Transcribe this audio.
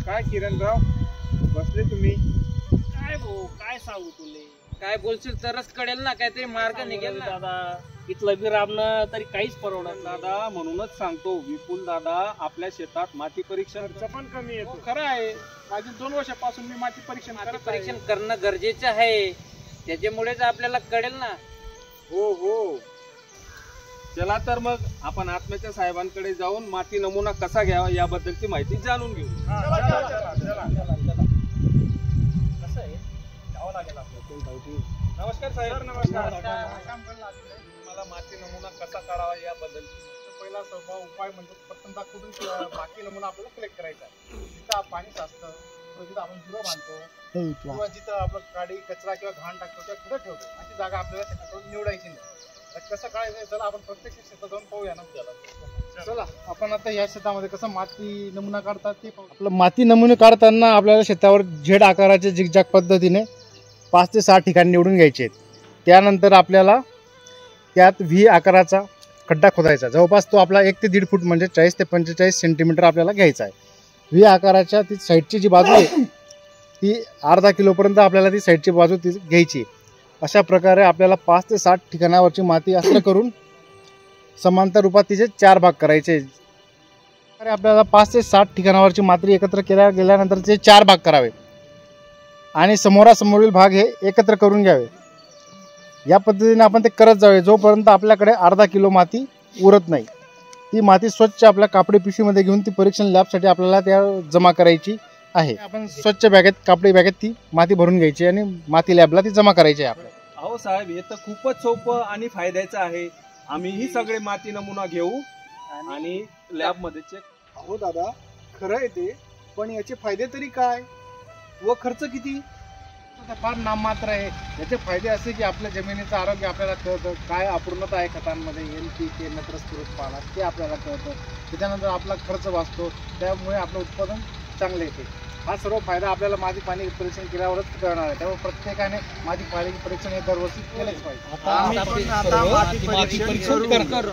काय किरणराव बसले तुम्ही? काय भाऊ काय सांगू तुले, काय बोलशील तरच कळेल ना, काहीतरी मार्ग निघेल ना दादा. इथलं बी राबणं तरी काहीच परवडत नाही. दादा म्हणूनच सांगतो विपुल दादा आपल्या शेतात माती परीक्षण खर्च पण कमी येतो. खरं आहे, मागील 2 वर्षापासून मी माती परीक्षण माती करत आहे. परीक्षण करणं गरजेचं आहे, त्याच्यामुळेच आपल्याला कळेल ना. हो हो. चला तर मग आपण आत्म्याच्या साहेबांकडे जाऊन माती नमुना कसा घ्यावा याबद्दलची माहिती जाणून घेऊ. कसं आहे, जावं लागेल आपल्याला. नमस्कार साहेब. नमस्कार. मला माती नमुना कसा काढावा याबद्दल पहिला उपाय म्हणजे प्रथमतः कुठून माती नमुना आपल्याला कलेक्ट करायचा आहे. जिथं पाणी साचतं जिथं आपण झुरं बांधतो किंवा जिथं आपण गाडी कचरा किंवा घाण टाकतो त्या कुठं ठेवतो अशी जागा आपल्याला शेताकडून निवडायची नाही. तर कसं काढायचं, चला आपण प्रत्यक्ष शेतात जाऊन पाहूया ना. चला आपण आता या शेतामध्ये कसं माती नमुना काढतात ते पाहू. आपलं माती नमुने काढताना आपल्याला शेतावर झेड आकाराचे झिगझॅग पद्धतीने 5 ते 6 ठिकाणी निवडून घ्यायचे आहेत. त्यानंतर आपल्याला त्यात व्ही आकाराचा खड्डा खोदायचा. जवळपास तो आपला 1 ते 1.5 फूट म्हणजे 40 ते 45 सेंटीमीटर आपल्याला घ्यायचा आहे. व्ही आकाराच्या ती साईडची जी बाजू आहे ती अर्धा किलोपर्यंत आपल्याला ती साईडची बाजू ती घ्यायची. अशा प्रकारे आपल्याला 5 ते 7 ठिकाणावरची माती असं करून समांतर रूपात तिचे 4 भाग करायचे. आपल्याला 5 ते 7 ठिकाणावरची माती एकत्र गेल्यानंतर ते 4 भाग करावे आणि समोरासमोरील भाग हे एकत्र करून घ्यावे. या पद्धतीने आपण ते करत जावे जोपर्यंत आपल्याकडे अर्धा किलो माती उरत नाही. ती माती स्वच्छ आपल्या कापडी पिशवीमध्ये घेऊन ती परीक्षण लॅबसाठी आपल्याला त्या जमा करायची आहे. आपण स्वच्छ बॅगेत कापडी बॅगेत ती माती भरून घ्यायची आणि माती लॅबला ती जमा करायची आहे आपल्याला. अहो साहेब, हे तर खूपच सोपं आणि फायद्याचं आहे. आम्हीही सगळे माती नमुना घेऊ आणि लॅबमध्ये चेक. हो दादा, खरं आहे ते, पण याचे फायदे तरी काय व खर्च किती? फार नाममात्र आहे. याचे फायदे असे की आपल्या जमिनीचं आरोग्य आपल्याला कळतं, काय अपूर्णता आहे खतांमध्ये, NPK नत्र स्फुरद ते आपल्याला कळतं. त्याच्यानंतर आपला खर्च वाचतो, त्यामुळे आपलं उत्पादन चांगलं येते. हा सर्व फायदा आपल्याला माती पाणी परीक्षण केल्यावरच कळणार आहे. त्यामुळे प्रत्येकाने माती पाणी परीक्षण हे दरवर्षी केलंच पाहिजे. आता माती परीक्षण करणार.